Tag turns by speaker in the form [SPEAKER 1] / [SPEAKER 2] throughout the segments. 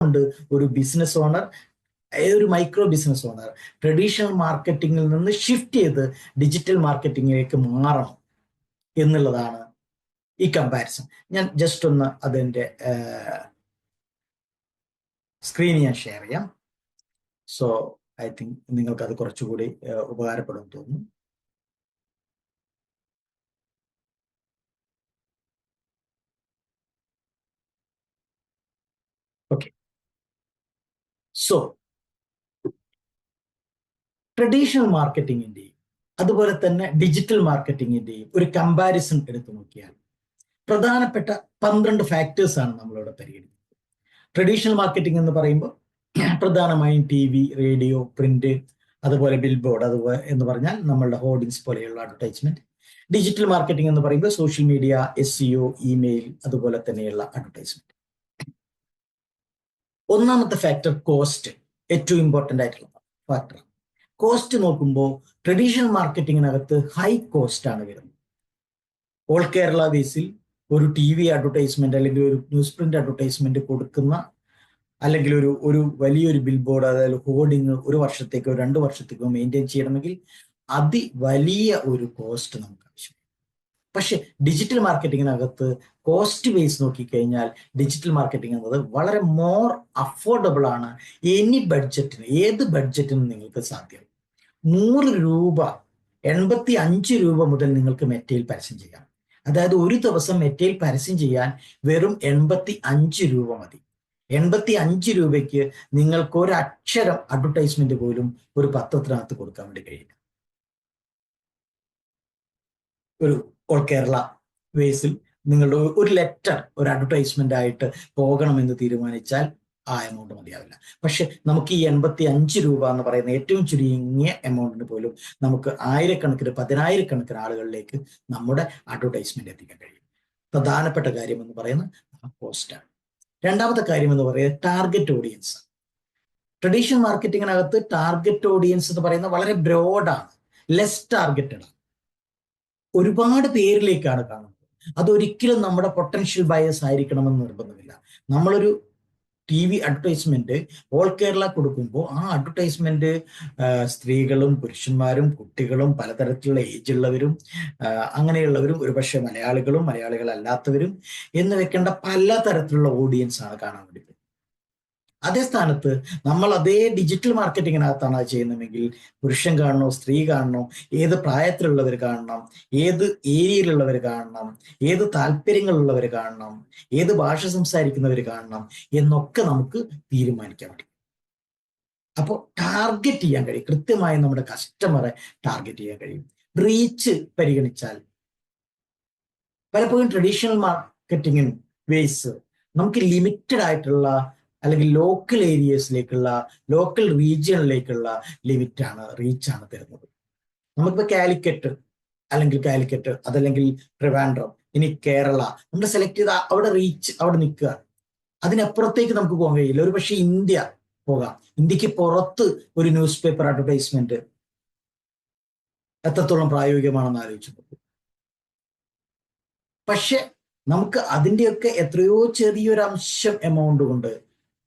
[SPEAKER 1] കൊണ്ട് ഒരു business owner, ഒരു മൈക്രോ ബിസിനസ് ഓണർ ട്രഡീഷണൽ മാർക്കറ്റിങ്ങിൽ നിന്ന് ഷിഫ്റ്റ് ചെയ്ത് ഡിജിറ്റൽ മാർക്കറ്റിങ്ങിലേക്ക് മാറണം എന്നുള്ളതാണ് ഈ കമ്പാരിസൺ. ഞാൻ ജസ്റ്റ് ഒന്ന് അതിൻ്റെ സ്ക്രീൻ ഞാൻ ഷെയർ ചെയ്യാം. സോ ഐ തിങ്ക് നിങ്ങൾക്ക് അത് കുറച്ചുകൂടി ഉപകാരപ്പെടും തോന്നുന്നു. ഓക്കെ, സോ ട്രഡീഷണൽ മാർക്കറ്റിങ്ങിന്റെയും അതുപോലെ തന്നെ ഡിജിറ്റൽ മാർക്കറ്റിങ്ങിന്റെയും ഒരു കമ്പാരിസൺ എടുത്തു നോക്കിയാൽ പ്രധാനപ്പെട്ട 12 ഫാക്ടേഴ്സ് ആണ് നമ്മളിവിടെ പരിഗണിക്കുന്നത്. ട്രഡീഷണൽ മാർക്കറ്റിംഗ് എന്ന് പറയുമ്പോൾ പ്രധാനമായും TV, റേഡിയോ, പ്രിന്റ്, അതുപോലെ ബിൽ ബോർഡ്, അതുപോലെ എന്ന് പറഞ്ഞാൽ നമ്മളുടെ ഹോർഡിങ്സ് പോലെയുള്ള അഡ്വർടൈസ്മെന്റ്. ഡിജിറ്റൽ മാർക്കറ്റിംഗ് എന്ന് പറയുമ്പോൾ സോഷ്യൽ മീഡിയ, SEO, ഇമെയിൽ, അതുപോലെ തന്നെയുള്ള അഡ്വർടൈസ്മെന്റ്. ഒന്നാമത്തെ ഫാക്ടർ കോസ്റ്റ്, ഏറ്റവും ഇമ്പോർട്ടൻ്റ് ആയിട്ടുള്ള ഫാക്ടർ. കോസ്റ്റ് നോക്കുമ്പോൾ ട്രഡീഷണൽ മാർക്കറ്റിങ്ങിനകത്ത് ഹൈ കോസ്റ്റ് ആണ് വരുന്നത്. ഓൾ കേരള ബേസിൽ ഒരു TV അഡ്വർടൈസ്മെന്റ് അല്ലെങ്കിൽ ഒരു ന്യൂസ് പ്രിന്റ് അഡ്വർടൈസ്മെന്റ് കൊടുക്കുന്ന, അല്ലെങ്കിൽ ഒരു വലിയൊരു ബിൽ ബോർഡ്, അതായത് ഹോർഡിങ് ഒരു വർഷത്തേക്കോ 2 വർഷത്തേക്കോ മെയിൻറ്റെയിൻ ചെയ്യണമെങ്കിൽ വലിയ ഒരു കോസ്റ്റ് നമുക്ക് ആവശ്യമാണ്. പക്ഷെ ഡിജിറ്റൽ മാർക്കറ്റിങ്ങിനകത്ത് കോസ്റ്റ് ബേസ് നോക്കിക്കഴിഞ്ഞാൽ ഡിജിറ്റൽ മാർക്കറ്റിംഗ് എന്നത് വളരെ മോർ അഫോർഡബിൾ ആണ്. ഏത് ബഡ്ജറ്റിനും നിങ്ങൾക്ക് സാധ്യം. 100 രൂപ, 85 രൂപ മുതൽ നിങ്ങൾക്ക് മെറ്റയിൽ പരസ്യം ചെയ്യാം. അതായത് ഒരു ദിവസം മെറ്റയിൽ പരസ്യം ചെയ്യാൻ വെറും 85 രൂപ മതി. 85 രൂപയ്ക്ക് നിങ്ങൾക്ക് ഒരു അക്ഷരം അഡ്വർടൈസ്മെന്റ് പോലും ഒരു പത്രത്തിനകത്ത് കൊടുക്കാൻ വേണ്ടി കഴിയില്ല. ഒരു ഓൾ കേരള ബേസിൽ നിങ്ങളുടെ ഒരു ലെറ്റർ ഒരു അഡ്വർടൈസ്മെന്റ് ആയിട്ട് പോകണമെന്ന് തീരുമാനിച്ചാൽ ആ എമൗണ്ട് മതിയാവില്ല. പക്ഷെ നമുക്ക് ഈ 85 രൂപ എന്ന് പറയുന്ന ഏറ്റവും ചുരുങ്ങിയ എമൗണ്ടിന് പോലും നമുക്ക് ആയിരക്കണക്കിന് 10,000-കണക്കിന് ആളുകളിലേക്ക് നമ്മുടെ അഡ്വർടൈസ്മെന്റ് എത്തിക്കാൻ കഴിയും. പ്രധാനപ്പെട്ട കാര്യം എന്ന് പറയുന്നത് കോസ്റ്റാണ്. രണ്ടാമത്തെ കാര്യം എന്ന് പറയുന്നത് ടാർഗറ്റ് ഓഡിയൻസ്. ട്രഡീഷണൽ മാർക്കറ്റിങ്ങിനകത്ത് ടാർഗറ്റ് ഓഡിയൻസ് എന്ന് പറയുന്നത് വളരെ ബ്രോഡാണ്, ലെസ് ടാർഗറ്റഡ് ആണ്, ഒരുപാട് പേരിലേക്കാണ് കാണുന്നത്. അതൊരിക്കലും നമ്മുടെ പൊട്ടൻഷ്യൽ ബയേഴ്സ് ആയിരിക്കണമെന്ന് നിർബന്ധമില്ല. നമ്മളൊരു TV അഡ്വർടൈസ്മെന്റ് ഓൾ കേരള കൊടുക്കുമ്പോൾ ആ അഡ്വർടൈസ്മെന്റ് സ്ത്രീകളും പുരുഷന്മാരും കുട്ടികളും പലതരത്തിലുള്ള ഏജുള്ളവരും അങ്ങനെയുള്ളവരും ഒരുപക്ഷെ മലയാളികളും മലയാളികളല്ലാത്തവരും എന്ന് വെക്കേണ്ട പലതരത്തിലുള്ള ഓഡിയൻസ് ആണ് കാണാൻ വേണ്ടി. അതേ സ്ഥാനത്ത് നമ്മൾ അതേ ഡിജിറ്റൽ മാർക്കറ്റിങ്ങിനകത്താണ് അത് ചെയ്യുന്നതെങ്കിൽ പുരുഷൻ കാണണോ, സ്ത്രീ കാണണോ, ഏത് പ്രായത്തിലുള്ളവർ കാണണം, ഏത് ഏരിയയിലുള്ളവർ കാണണം, ഏത് താല്പര്യങ്ങളുള്ളവർ കാണണം, ഏത് ഭാഷ സംസാരിക്കുന്നവർ കാണണം എന്നൊക്കെ നമുക്ക് തീരുമാനിക്കാൻ പറ്റും. അപ്പോൾ ടാർഗറ്റ് ചെയ്യാൻ കഴിയും, കൃത്യമായി നമ്മുടെ കസ്റ്റമറെ ടാർഗറ്റ് ചെയ്യാൻ കഴിയും. റീച്ച് പരിഗണിച്ചാൽ പലപ്പോഴും ട്രഡീഷണൽ മാർക്കറ്റിംഗ് വേസ് നമുക്ക് ലിമിറ്റഡ് ആയിട്ടുള്ള അല്ലെങ്കിൽ ലോക്കൽ ഏരിയസിലേക്കുള്ള, ലോക്കൽ റീജിയണിലേക്കുള്ള റീച്ചാണ് തരുന്നത്. നമുക്കിപ്പോൾ കാലിക്കറ്റ് അതല്ലെങ്കിൽ ട്രിവാൻഡ്രം, ഇനി കേരള നമ്മൾ സെലക്ട് ചെയ്ത അവിടെ റീച്ച് അവിടെ നിൽക്കുക. അതിനപ്പുറത്തേക്ക് നമുക്ക് പോകാൻ കഴിയില്ല. ഒരു പക്ഷേ ഇന്ത്യ പോകാം. ഇന്ത്യക്ക് പുറത്ത് ഒരു ന്യൂസ് പേപ്പർ അഡ്വർടൈസ്മെന്റ് എത്രത്തോളം പ്രായോഗികമാണെന്ന് ആലോചിച്ചു നോക്കും. പക്ഷെ നമുക്ക് അതിൻ്റെയൊക്കെ എത്രയോ ചെറിയൊരു അംശം എമൗണ്ട് കൊണ്ട്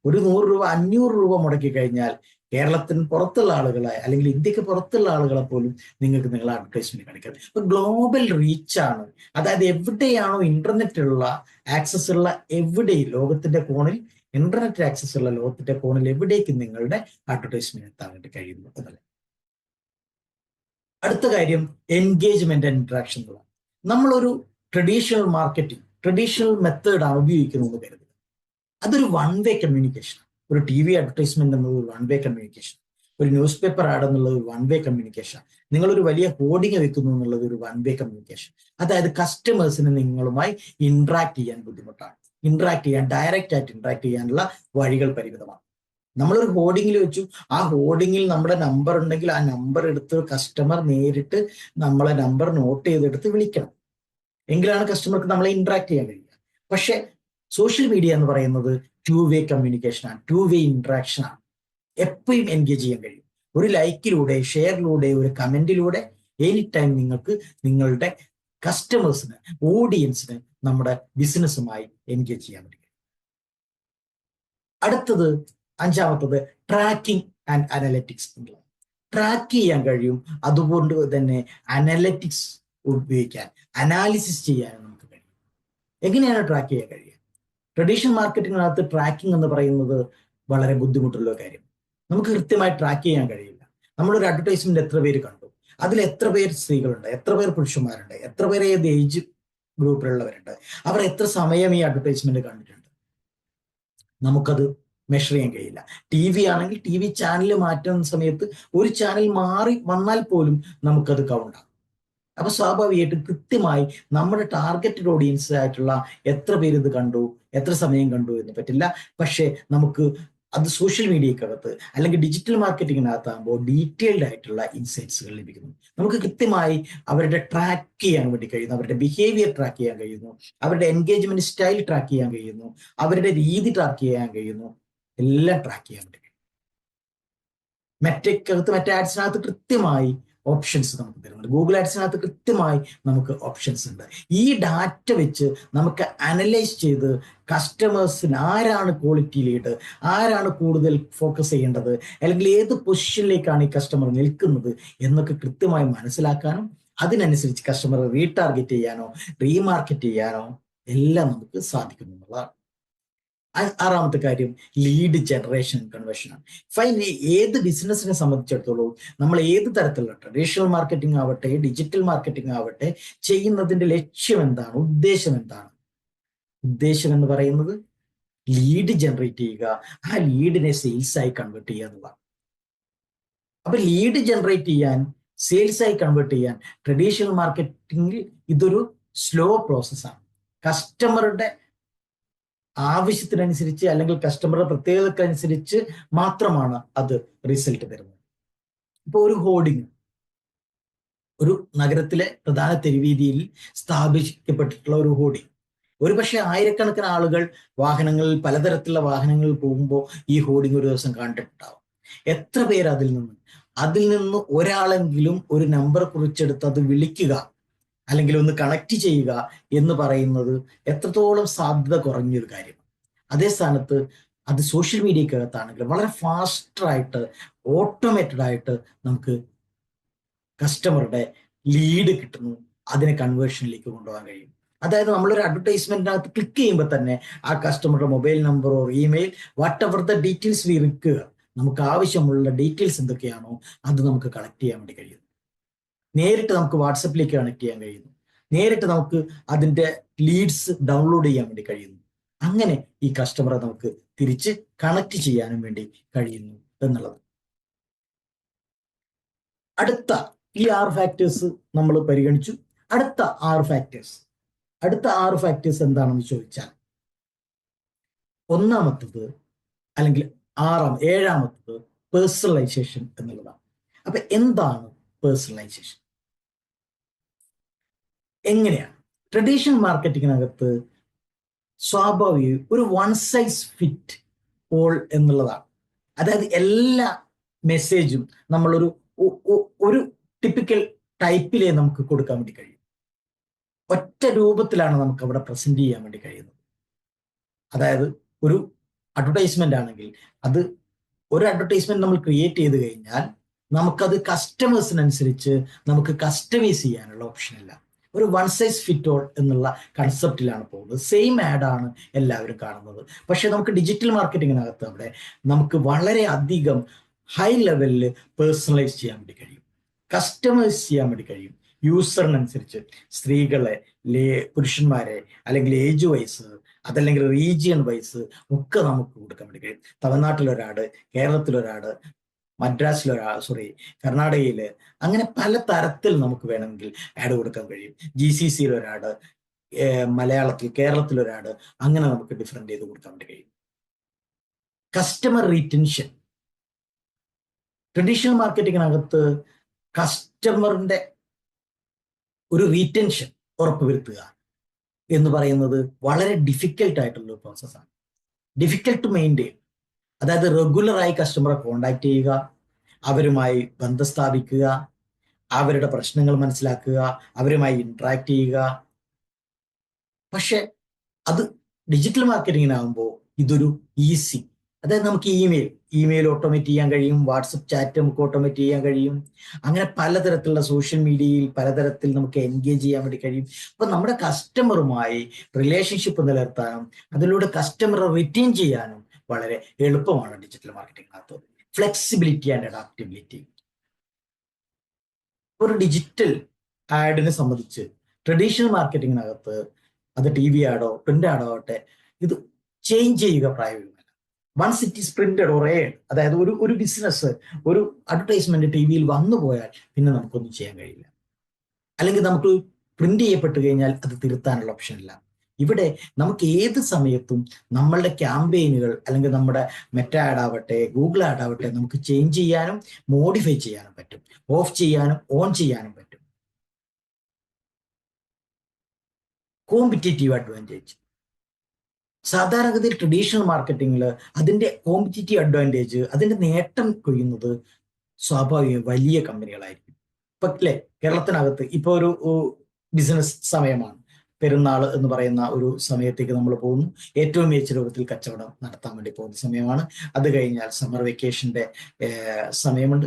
[SPEAKER 1] ഒരു 100 രൂപ 500 രൂപ മുടക്കി കഴിഞ്ഞാൽ കേരളത്തിന് പുറത്തുള്ള ആളുകളെ അല്ലെങ്കിൽ ഇന്ത്യക്ക് പുറത്തുള്ള ആളുകളെ പോലും നിങ്ങൾക്ക് നിങ്ങളെ അഡ്വർടൈസ്മെന്റ് കാണിക്കാം. ഇപ്പൊ ഗ്ലോബൽ റീച്ചാണ്. അതായത് എവിടെയാണോ ഇന്റർനെറ്റ് ഉള്ള ആക്സസ് ഉള്ള, എവിടെയും ലോകത്തിന്റെ കോണിൽ ഇന്റർനെറ്റ് ആക്സസ് ഉള്ള ലോകത്തിന്റെ കോണിൽ എവിടേക്ക് നിങ്ങളുടെ അഡ്വർടൈസ്മെന്റ് എത്താൻ വേണ്ടി കഴിയുന്നു എന്നല്ല. അടുത്ത കാര്യം എൻഗേജ്മെന്റ് ആൻഡ് ഇന്ററാക്ഷൻ എന്നുള്ളതാണ്. നമ്മളൊരു ട്രഡീഷണൽ മെത്തേഡാണ് ഉപയോഗിക്കുന്നതെന്ന് കരുതുക. അതൊരു വൺ-വേ കമ്മ്യൂണിക്കേഷൻ. ഒരു TV അഡ്വർടൈസ്മെന്റ് എന്നത് ഒരു വൺ-വേ കമ്മ്യൂണിക്കേഷൻ. ഒരു ന്യൂസ് പേപ്പർ ആഡ് എന്നുള്ളത് ഒരു വൺ-വേ കമ്മ്യൂണിക്കേഷൻ. നിങ്ങളൊരു വലിയ ഹോർഡിങ് വെക്കുന്നു എന്നുള്ളത് ഒരു വൺ-വേ കമ്മ്യൂണിക്കേഷൻ. അതായത് കസ്റ്റമേഴ്സിന് നിങ്ങളുമായി ഇന്ററാക്ട് ചെയ്യാൻ ബുദ്ധിമുട്ടാണ്. ഡയറക്റ്റ് ആയിട്ട് ഇന്ററാക്ട് ചെയ്യാനുള്ള വഴികൾ പരിമിതമാണ്. നമ്മളൊരു ഹോർഡിങ്ങിൽ വെച്ചു, ആ ഹോർഡിങ്ങിൽ നമ്മുടെ നമ്പർ ഉണ്ടെങ്കിൽ ആ നമ്പർ എടുത്ത് കസ്റ്റമർ നേരിട്ട് നമ്മളെ നമ്പർ നോട്ട് ചെയ്തെടുത്ത് വിളിക്കണം. എങ്കിലാണ് കസ്റ്റമർക്ക് നമ്മളെ ഇന്ററാക്ട് ചെയ്യാൻ കഴിയുക. പക്ഷെ സോഷ്യൽ മീഡിയ എന്ന് പറയുന്നത് 2-വേ കമ്മ്യൂണിക്കേഷനാണ്, 2-വേ ഇന്ററാക്ഷൻ ആണ്. എപ്പോഴും എൻഗേജ് ചെയ്യാൻ കഴിയും. ഒരു ലൈക്കിലൂടെ, ഷെയറിലൂടെ, ഒരു കമന്റിലൂടെ എനി ടൈം നിങ്ങൾക്ക് നിങ്ങളുടെ കസ്റ്റമേഴ്സിന്, ഓഡിയൻസിന് നമ്മുടെ ബിസിനസ്സുമായി എൻഗേജ് ചെയ്യാൻ പറ്റും. അടുത്തത് അഞ്ചാമത്തത് ട്രാക്കിംഗ് ആൻഡ് അനലറ്റിക്സ്. ട്രാക്ക് ചെയ്യാൻ കഴിയും, അതുകൊണ്ട് തന്നെ അനലറ്റിക്സ് ഉപയോഗിക്കാൻ, അനാലിസിസ് ചെയ്യാൻ നമുക്ക് കഴിയും. എങ്ങനെയാണ് ട്രാക്ക് ചെയ്യാൻ കഴിയുക? ട്രഡീഷണൽ മാർക്കറ്റിങ്ങിനകത്ത് ട്രാക്കിംഗ് എന്ന് പറയുന്നത് വളരെ ബുദ്ധിമുട്ടുള്ള കാര്യം. നമുക്ക് കൃത്യമായി ട്രാക്ക് ചെയ്യാൻ കഴിയില്ല. നമ്മളൊരു അഡ്വർടൈസ്മെന്റ് എത്ര പേര് കണ്ടു, അതിൽ എത്ര പേര് സ്ത്രീകളുണ്ട്, എത്ര പേർ പുരുഷന്മാരുണ്ട്, എത്ര പേര് ഏത് ഏജ് ഗ്രൂപ്പിലുള്ളവരുണ്ട്, അവർ എത്ര സമയം ഈ അഡ്വർടൈസ്മെന്റ് കണ്ടിട്ടുണ്ട്, നമുക്കത് മെഷർ ചെയ്യാൻ കഴിയില്ല. ടി വി ആണെങ്കിൽ ടി വി ചാനൽ മാറ്റുന്ന സമയത്ത് ഒരു ചാനൽ മാറി വന്നാൽ പോലും നമുക്കത് കൗണ്ടാകും. അപ്പൊ സ്വാഭാവികമായിട്ടും കൃത്യമായി നമ്മുടെ ടാർഗറ്റഡ് ഓഡിയൻസ് ആയിട്ടുള്ള എത്ര പേര് ഇത് കണ്ടു, എത്ര സമയം കണ്ടു എന്ന് പറ്റില്ല. പക്ഷെ നമുക്ക് അത് സോഷ്യൽ മീഡിയക്കകത്ത് അല്ലെങ്കിൽ ഡിജിറ്റൽ മാർക്കറ്റിങ്ങിനകത്താകുമ്പോൾ ഡീറ്റെയിൽഡ് ആയിട്ടുള്ള ഇൻസൈറ്റ്സുകൾ ലഭിക്കുന്നു. നമുക്ക് കൃത്യമായി അവരുടെ ട്രാക്ക് ചെയ്യാൻ വേണ്ടി കഴിയുന്നു, അവരുടെ ബിഹേവിയർ ട്രാക്ക് ചെയ്യാൻ കഴിയുന്നു, അവരുടെ എൻഗേജ്മെന്റ് സ്റ്റൈൽ ട്രാക്ക് ചെയ്യാൻ കഴിയുന്നു, അവരുടെ രീതി ട്രാക്ക് ചെയ്യാൻ കഴിയുന്നു, എല്ലാം ട്രാക്ക് ചെയ്യാൻ വേണ്ടി കഴിയും. മറ്റേ ആഡ്സിനകത്ത് കൃത്യമായി ഓപ്ഷൻസ് നമുക്ക് തരുന്നുണ്ട്. ഗൂഗിൾ ആഡ്സിനകത്ത് കൃത്യമായി നമുക്ക് ഓപ്ഷൻസ് ഉണ്ട്. ഈ ഡാറ്റ വെച്ച് നമുക്ക് അനലൈസ് ചെയ്ത് കസ്റ്റമേഴ്സിന് ആരാണ് ക്വാളിറ്റി ലീഡ്, ആരാണ് കൂടുതൽ ഫോക്കസ് ചെയ്യേണ്ടത്, അല്ലെങ്കിൽ ഏത് പൊസിഷനിലേക്കാണ് ഈ കസ്റ്റമർ നിൽക്കുന്നത് എന്നൊക്കെ കൃത്യമായി മനസ്സിലാക്കാനും അതിനനുസരിച്ച് കസ്റ്റമറെ റീടാർഗറ്റ് ചെയ്യാനോ റീമാർക്കറ്റ് ചെയ്യാനോ എല്ലാം നമുക്ക് സാധിക്കുന്നു എന്നുള്ളതാണ്. ആറാമത്തെ കാര്യം ലീഡ് ജനറേഷൻ കൺവേർഷനാണ്. ഫൈനലി ഏത് ബിസിനസ്സിനെ സംബന്ധിച്ചിടത്തോളം നമ്മൾ ഏത് തരത്തിലുള്ള ട്രഡീഷണൽ മാർക്കറ്റിംഗ് ആവട്ടെ ഡിജിറ്റൽ മാർക്കറ്റിംഗ് ആവട്ടെ ചെയ്യുന്നതിന്റെ ലക്ഷ്യം എന്താണ്, ഉദ്ദേശം എന്താണ്? ഉദ്ദേശം എന്ന് പറയുന്നത് ലീഡ് ജനറേറ്റ് ചെയ്യുക, ആ ലീഡിനെ സെയിൽസ് ആയി കൺവേർട്ട് ചെയ്യുക എന്നുള്ളതാണ്. അപ്പൊ ലീഡ് ജനറേറ്റ് ചെയ്യാൻ, സെയിൽസ് ആയി കൺവേർട്ട് ചെയ്യാൻ ട്രഡീഷണൽ മാർക്കറ്റിംഗിൽ ഇതൊരു സ്ലോ പ്രോസസ്സാണ്. കസ്റ്റമറുടെ ആവശ്യത്തിനനുസരിച്ച് അല്ലെങ്കിൽ കസ്റ്റമറുടെ പ്രത്യേകതക്കനുസരിച്ച് മാത്രമാണ് അത് റിസൾട്ട് തരുന്നത്. ഇപ്പൊ ഒരു ഹോർഡിങ് ഒരു നഗരത്തിലെ പ്രധാന തെരുവീതിയിൽ സ്ഥാപിക്കപ്പെട്ടിട്ടുള്ള ഒരു ഹോർഡിങ്, ഒരു പക്ഷേ ആയിരക്കണക്കിന് ആളുകൾ വാഹനങ്ങളിൽ പലതരത്തിലുള്ള വാഹനങ്ങളിൽ പോകുമ്പോൾ ഈ ഹോർഡിങ് ഒരു ദിവസം കണ്ടിട്ടുണ്ടാവും. എത്ര പേര് അതിൽ നിന്ന് ഒരാളെങ്കിലും ഒരു നമ്പർ കുറിച്ചെടുത്ത് അത് വിളിക്കുക അല്ലെങ്കിൽ ഒന്ന് കണക്ട് ചെയ്യുക എന്ന് പറയുന്നത് എത്രത്തോളം സാധ്യത കുറഞ്ഞൊരു കാര്യമാണ്. അതേ സ്ഥാനത്ത് അത് സോഷ്യൽ മീഡിയക്കകത്താണെങ്കിൽ വളരെ ഫാസ്റ്ററായിട്ട് ഓട്ടോമേറ്റഡ് ആയിട്ട് നമുക്ക് കസ്റ്റമറുടെ ലീഡ് കിട്ടുന്നു, അതിനെ കൺവേർഷനിലേക്ക് കൊണ്ടുപോകാൻ കഴിയും. അതായത് നമ്മളൊരു അഡ്വർടൈസ്മെന്റിനകത്ത് ക്ലിക്ക് ചെയ്യുമ്പോൾ തന്നെ ആ കസ്റ്റമറുടെ മൊബൈൽ നമ്പറോ email what ever the details V require, നമുക്ക് ആവശ്യമുള്ള ഡീറ്റെയിൽസ് എന്തൊക്കെയാണോ അത് നമുക്ക് കളക്ട് ചെയ്യാൻ വേണ്ടി കഴിയുന്നു. നേരിട്ട് നമുക്ക് വാട്സപ്പിലേക്ക് കണക്ട് ചെയ്യാൻ കഴിയുന്നു, നേരിട്ട് നമുക്ക് അതിന്റെ ലീഡ്സ് ഡൗൺലോഡ് ചെയ്യാൻ വേണ്ടി കഴിയുന്നു. അങ്ങനെ ഈ കസ്റ്റമറെ നമുക്ക് തിരിച്ച് കണക്ട് ചെയ്യാനും വേണ്ടി കഴിയുന്നു എന്നുള്ളത്. അടുത്ത ഈ 6 ഫാക്ടേഴ്സ് നമ്മൾ പരിഗണിച്ചു. അടുത്ത 6 ഫാക്ടേഴ്സ് എന്താണെന്ന് ചോദിച്ചാൽ, ഒന്നാമത്തത് അല്ലെങ്കിൽ ഏഴാമത്തത് പേഴ്സണലൈസേഷൻ എന്നുള്ളതാണ്. അപ്പൊ എന്താണ് പേഴ്സണലൈസേഷൻ? എങ്ങനെയാണ്? ട്രഡീഷണൽ മാർക്കറ്റിങ്ങിനകത്ത് സ്വാഭാവികം ഒരു വൺ സൈസ് ഫിറ്റ് ഓൾ എന്നുള്ളതാണ്. അതായത് എല്ലാ മെസ്സേജും നമ്മളൊരു ഒരു ടിപ്പിക്കൽ ടൈപ്പിലേ നമുക്ക് കൊടുക്കാൻ വേണ്ടി കഴിയും. ഒറ്റ രൂപത്തിലാണ് നമുക്ക് അവിടെ പ്രസന്റ് ചെയ്യാൻ വേണ്ടി കഴിയുന്നത്. അതായത് ഒരു അഡ്വർടൈസ്മെന്റ് ആണെങ്കിൽ അത് ഒരു അഡ്വർടൈസ്മെന്റ് നമ്മൾ ക്രിയേറ്റ് ചെയ്ത് കഴിഞ്ഞാൽ നമുക്കത് കസ്റ്റമേഴ്സിനനുസരിച്ച് നമുക്ക് കസ്റ്റമൈസ് ചെയ്യാനുള്ള ഓപ്ഷൻ ഇല്ല. ഒരു വൺ സൈസ് ഫിറ്റ് ഓൾ എന്നുള്ള കൺസെപ്റ്റിലാണ് പോകുന്നത്. സെയിം ആഡാണ് എല്ലാവരും കാണുന്നത്. പക്ഷെ നമുക്ക് ഡിജിറ്റൽ മാർക്കറ്റിങ്ങിനകത്ത് അവിടെ നമുക്ക് വളരെ അധികം ഹൈ ലെവലിൽ പേഴ്സണലൈസ് ചെയ്യാൻ വേണ്ടി കഴിയും, കസ്റ്റമൈസ് ചെയ്യാൻ വേണ്ടി കഴിയും. യൂസറിനനുസരിച്ച് സ്ത്രീകളെ, പുരുഷന്മാരെ, അല്ലെങ്കിൽ ഏജ് വൈസ്, അതല്ലെങ്കിൽ റീജിയൻ വൈസ് ഒക്കെ നമുക്ക് കൊടുക്കാൻ വേണ്ടി കഴിയും. തമിഴ്നാട്ടിലൊരാട്, കേരളത്തിലൊരാട്, കർണാടകയില്, അങ്ങനെ പല തരത്തിൽ നമുക്ക് വേണമെങ്കിൽ ആഡ് കൊടുക്കാൻ കഴിയും. GCC ഒരാട്, മലയാളത്തിൽ കേരളത്തിലൊരാട്, അങ്ങനെ നമുക്ക് ഡിഫറെന്റ് ചെയ്ത് കൊടുക്കാൻ വേണ്ടി കഴിയും. കസ്റ്റമർ റീറ്റൻഷൻ, ട്രഡീഷണൽ മാർക്കറ്റിങ്ങിനകത്ത് കസ്റ്റമറിന്റെ ഒരു റീറ്റൻഷൻ ഉറപ്പുവരുത്തുക എന്ന് പറയുന്നത് വളരെ ഡിഫിക്കൽട്ട് ആയിട്ടുള്ള ഒരു പ്രോസസ്സാണ്. Difficult to maintain. അതായത് റെഗുലറായി കസ്റ്റമറെ കോണ്ടാക്ട് ചെയ്യുക, അവരുമായി ബന്ധം സ്ഥാപിക്കുക, അവരുടെ പ്രശ്നങ്ങൾ മനസ്സിലാക്കുക, അവരുമായി ഇന്ററാക്ട് ചെയ്യുക. പക്ഷെ അത് ഡിജിറ്റൽ മാർക്കറ്റിങ്ങിനാകുമ്പോൾ ഇതൊരു ഈസി അതായത് നമുക്ക് ഇമെയിൽ ഓട്ടോമേറ്റ് ചെയ്യാൻ കഴിയും, വാട്സപ്പ് ചാറ്റ് നമുക്ക് ഓട്ടോമേറ്റ് ചെയ്യാൻ കഴിയും. അങ്ങനെ പലതരത്തിലുള്ള സോഷ്യൽ മീഡിയയിൽ പലതരത്തിൽ നമുക്ക് എൻഗേജ് ചെയ്യാൻ വേണ്ടി കഴിയും. അപ്പൊ നമ്മുടെ കസ്റ്റമറുമായി റിലേഷൻഷിപ്പ് നിലനിർത്താനും അതിലൂടെ കസ്റ്റമറെ റിറ്റെയിൻ ചെയ്യാനും വളരെ എളുപ്പമാണ് ഡിജിറ്റൽ മാർക്കറ്റിംഗിനകത്ത്. Flexibility and adaptability. ഒരു ഡിജിറ്റൽ ആഡിനെ സംബന്ധിച്ച് ട്രഡീഷണൽ മാർക്കറ്റിങ്ങിനകത്ത് അത് ടി വി ആഡോ പ്രിന്റ് ആഡോ ആവട്ടെ, ഇത് ചേഞ്ച് ചെയ്യുക പ്രായോഗികമല്ല. Once it is printed or aired, അതായത് ഒരു ബിസിനസ് ഒരു അഡ്വർടൈസ്മെന്റ് ടി വിയിൽ വന്നു പോയാൽ പിന്നെ നമുക്കൊന്നും ചെയ്യാൻ കഴിയില്ല. അല്ലെങ്കിൽ നമുക്ക് പ്രിന്റ് ചെയ്യപ്പെട്ട് കഴിഞ്ഞാൽ അത് തിരുത്താനുള്ള ഓപ്ഷൻ ഇല്ല. ഇവിടെ നമുക്ക് ഏത് സമയത്തും നമ്മളുടെ ക്യാമ്പയിനുകൾ അല്ലെങ്കിൽ നമ്മുടെ മെറ്റ ആഡ് ആവട്ടെ ഗൂഗിൾ ആഡ് ആവട്ടെ നമുക്ക് ചേഞ്ച് ചെയ്യാനും മോഡിഫൈ ചെയ്യാനും പറ്റും, ഓഫ് ചെയ്യാനും ഓൺ ചെയ്യാനും പറ്റും. Competitive advantage. സാധാരണഗതിയിൽ ട്രഡീഷണൽ മാർക്കറ്റിംഗിൽ അതിന്റെ കോമ്പറ്റേറ്റീവ് അഡ്വാൻറ്റേജ്, അതിന്റെ നേട്ടം കൊയ്യുന്നത് സ്വാഭാവികം വലിയ കമ്പനികളായിരിക്കും. ഇപ്പൊ അല്ലേ, കേരളത്തിനകത്ത് ഇപ്പൊ ഒരു ബിസിനസ് സമയമാണ്, പെരുന്നാൾ എന്ന് പറയുന്ന ഒരു സമയത്തേക്ക് നമ്മൾ പോകുന്നു. ഏറ്റവും മികച്ച രൂപത്തിൽ കച്ചവടം നടത്താൻ വേണ്ടി പോകുന്ന സമയമാണ്. അത് കഴിഞ്ഞാൽ സമ്മർ വെക്കേഷന്റെ സമയമുണ്ട്.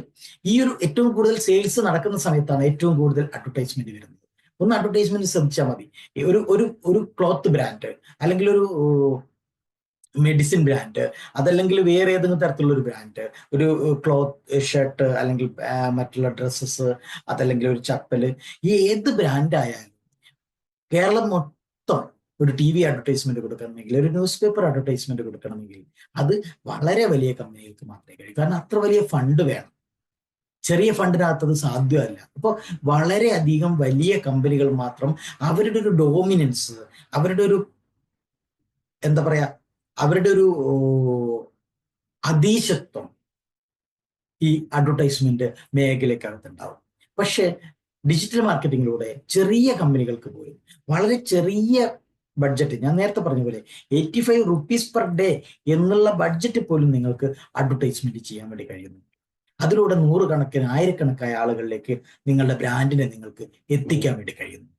[SPEAKER 1] ഈ ഒരു ഏറ്റവും കൂടുതൽ സെയിൽസ് നടക്കുന്ന സമയത്താണ് ഏറ്റവും കൂടുതൽ അഡ്വർടൈസ്മെന്റ് വരുന്നത്. ഒന്ന് അഡ്വർടൈസ്മെന്റ് ശ്രദ്ധിച്ചാൽ മതി. ഒരു ഒരു ഒരു ക്ലോത്ത് ബ്രാൻഡ് അല്ലെങ്കിൽ ഒരു മെഡിസിൻ ബ്രാൻഡ്, അതല്ലെങ്കിൽ വേറെ ഏതെങ്കിലും തരത്തിലുള്ള ഒരു ബ്രാൻഡ്, ഒരു ക്ലോത്ത് ഷർട്ട് അല്ലെങ്കിൽ മറ്റുള്ള ഡ്രസ്സസ്, അതല്ലെങ്കിൽ ഒരു ചപ്പല്, ഈ ഏത് ബ്രാൻഡ് ആയാലും കേരളം മൊത്തം ഒരു ടി വി അഡ്വർടൈസ്മെന്റ് കൊടുക്കണമെങ്കിൽ, ഒരു ന്യൂസ് പേപ്പർ അഡ്വർടൈസ്മെന്റ് കൊടുക്കണമെങ്കിൽ അത് വളരെ വലിയ കമ്പനികൾക്ക് മാത്രമേ കഴിയൂ. കാരണം അത്ര വലിയ ഫണ്ട് വേണം. ചെറിയ ഫണ്ടിനകത്ത് അത് സാധ്യമല്ല. അപ്പോൾ വളരെയധികം വലിയ കമ്പനികൾ മാത്രം അവരുടെ ഒരു ഡോമിനൻസ്, അവരുടെ ഒരു എന്താ പറയാ, അവരുടെ ഒരു അധീശത്വം ഈ അഡ്വർടൈസ്മെന്റ് മേഖലക്കകത്തുണ്ടാവും. പക്ഷെ ഡിജിറ്റൽ മാർക്കറ്റിങ്ങിലൂടെ ചെറിയ കമ്പനികൾക്ക് പോലും വളരെ ചെറിയ ബഡ്ജറ്റ്, ഞാൻ നേരത്തെ പറഞ്ഞ പോലെ 85 റുപ്പീസ് പെർ ഡേ എന്നുള്ള ബഡ്ജറ്റ് പോലും നിങ്ങൾക്ക് അഡ്വർടൈസ്മെന്റ് ചെയ്യാൻ വേണ്ടി കഴിയുന്നു. അതിലൂടെ നൂറുകണക്കിന് ആയിരക്കണക്കായ ആളുകളിലേക്ക് നിങ്ങളുടെ ബ്രാൻഡിനെ നിങ്ങൾക്ക് എത്തിക്കാൻ വേണ്ടി കഴിയുന്നു.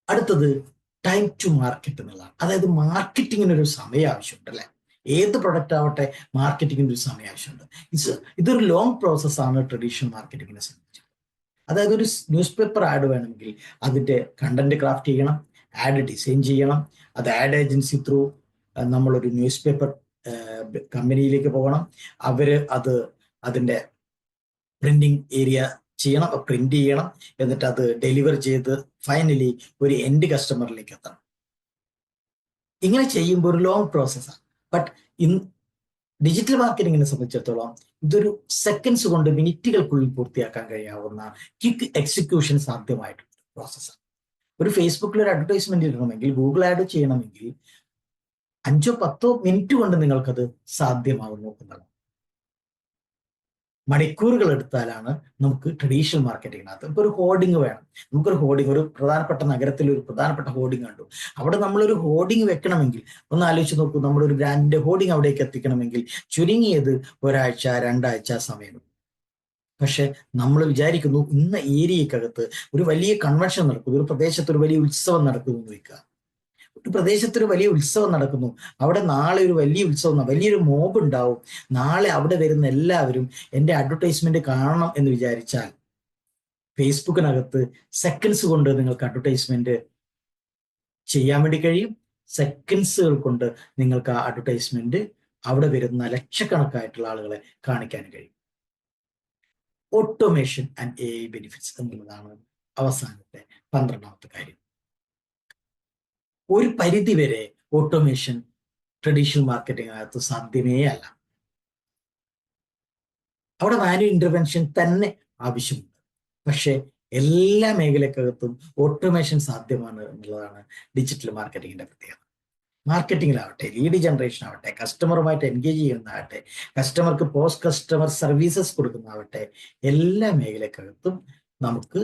[SPEAKER 1] അടുത്തത് ടൈം ടു മാർക്കറ്റ് എന്നുള്ളതാണ്. അതായത് മാർക്കറ്റിങ്ങിനൊരു സമയം ആവശ്യമുണ്ട് അല്ലെ. ഏത് പ്രൊഡക്റ്റ് ആവട്ടെ മാർക്കറ്റിങ്ങിന് ഒരു സമയം ആവശ്യമുണ്ട്. ഇതൊരു ലോങ് പ്രോസസ്സാണ് ട്രഡീഷണൽ മാർക്കറ്റിങ്ങിനെ സംബന്ധിച്ച്. അതായത് ഒരു ന്യൂസ് പേപ്പർ ആഡ് വേണമെങ്കിൽ അതിന്റെ കണ്ടന്റ് ക്രാഫ്റ്റ് ചെയ്യണം, ആഡ് ഡിസൈൻ ചെയ്യണം, അത് ആഡ് ഏജൻസി ത്രൂ നമ്മളൊരു ന്യൂസ് പേപ്പർ കമ്പനിയിലേക്ക് പോകണം, അവര് അതിന്റെ പ്രിന്റിംഗ് ഏരിയ ചെയ്യണം, പ്രിന്റ് ചെയ്യണം, എന്നിട്ട് അത് ഡെലിവർ ചെയ്ത് ഫൈനലി ഒരു എൻഡ് കസ്റ്റമറിലേക്ക് എത്തണം. ഇങ്ങനെ ചെയ്യുമ്പോൾ ഒരു ലോങ് പ്രോസസ്സാണ്. ബട്ട് ഡിജിറ്റൽ മാർക്കറ്റിങ്ങിനെ സംബന്ധിച്ചിടത്തോളം ഇതൊരു സെക്കൻഡ്സ് കൊണ്ട് മിനിറ്റുകൾക്കുള്ളിൽ പൂർത്തിയാക്കാൻ കഴിയാവുന്ന ക്വിക്ക് എക്സിക്യൂഷൻ സാധ്യമായിട്ടുള്ള പ്രോസസ്സാണ്. ഒരു ഫേസ്ബുക്കിൽ ഒരു അഡ്വർടൈസ്മെന്റ് ഇടണമെങ്കിൽ, ഗൂഗിൾ ആഡ് ചെയ്യണമെങ്കിൽ 5-10 മിനിറ്റ് കൊണ്ട് നിങ്ങൾക്കത് സാധ്യമാകുന്നു എന്നുള്ളത്. മണിക്കൂറുകൾ എടുത്താലാണ് നമുക്ക് ട്രഡീഷണൽ മാർക്കറ്റിങ്ങിനകത്ത് ഇപ്പൊ ഒരു ഹോർഡിങ് വേണം. നമുക്കൊരു ഹോർഡിങ്, ഒരു പ്രധാനപ്പെട്ട നഗരത്തിൽ ഒരു പ്രധാനപ്പെട്ട ഹോർഡിങ് കണ്ടു, അവിടെ നമ്മളൊരു ഹോർഡിങ് വെക്കണമെങ്കിൽ ഒന്ന് ആലോചിച്ച് നോക്കൂ, നമ്മുടെ ഒരു ബ്രാൻഡിന്റെ ഹോർഡിങ് അവിടേക്ക് എത്തിക്കണമെങ്കിൽ ചുരുങ്ങിയത് 1-2 ആഴ്ച സമയം. പക്ഷെ നമ്മൾ വിചാരിക്കുന്നു ഇന്ന ഏരിയക്കകത്ത് ഒരു വലിയ കൺവെൻഷൻ നടക്കുന്നു, ഒരു പ്രദേശത്ത് ഒരു വലിയ ഉത്സവം നടക്കുന്നു എന്ന് വെക്കുക. ഒരു പ്രദേശത്തൊരു വലിയ ഉത്സവം നടക്കുന്നു, അവിടെ നാളെ ഒരു വലിയ ഉത്സവം, വലിയൊരു മോബ് ഉണ്ടാവും, നാളെ അവിടെ വരുന്ന എല്ലാവരും എൻ്റെ അഡ്വർടൈസ്മെന്റ് കാണണം എന്ന് വിചാരിച്ചാൽ ഫേസ്ബുക്കിനകത്ത് സെക്കൻഡ്സ് കൊണ്ട് നിങ്ങൾക്ക് അഡ്വർടൈസ്മെന്റ് ചെയ്യാൻ വേണ്ടി കഴിയും. സെക്കൻഡ്സുകൾ കൊണ്ട് നിങ്ങൾക്ക് ആ അഡ്വർടൈസ്മെന്റ് അവിടെ വരുന്ന ലക്ഷക്കണക്കായിട്ടുള്ള ആളുകളെ കാണിക്കാൻ കഴിയും. ഓട്ടോമേഷൻ ആൻഡ് AI ബെനിഫിറ്റ്സ് എന്നുള്ളതാണ് അവസാനത്തെ 12ാമത്തെ കാര്യം. ഒരു പരിധി വരെ ഓട്ടോമേഷൻ ട്രഡീഷണൽ മാർക്കറ്റിംഗിനകത്ത് സാധ്യമേ അല്ല. അവിടെ മാനുവൽ ഇന്റർവെൻഷൻ തന്നെ ആവശ്യമുണ്ട്. പക്ഷെ എല്ലാ മേഖലക്കകത്തും ഓട്ടോമേഷൻ സാധ്യമാണ് എന്നുള്ളതാണ് ഡിജിറ്റൽ മാർക്കറ്റിംഗിന്റെ പ്രത്യേകത. മാർക്കറ്റിംഗിലാവട്ടെ, ലീഡ് ജനറേഷൻ ആവട്ടെ, കസ്റ്റമറുമായിട്ട് എൻഗേജ് ചെയ്യുന്നതാവട്ടെ, കസ്റ്റമർക്ക് പോസ്റ്റ് കസ്റ്റമർ സർവീസസ് കൊടുക്കുന്നതാവട്ടെ, എല്ലാ മേഖലക്കകത്തും നമുക്ക്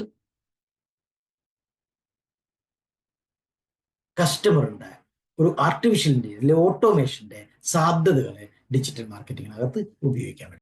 [SPEAKER 1] കസ്റ്റമറിന്റെ ഒരു ആർട്ടിഫിഷ്യൽ ഇന്റലിജൻസ് ഓട്ടോമേഷന്റെ സാധ്യതകളെ ഡിജിറ്റൽ മാർക്കറ്റിംഗിനകത്ത് ഉപയോഗിക്കാൻ പറ്റും.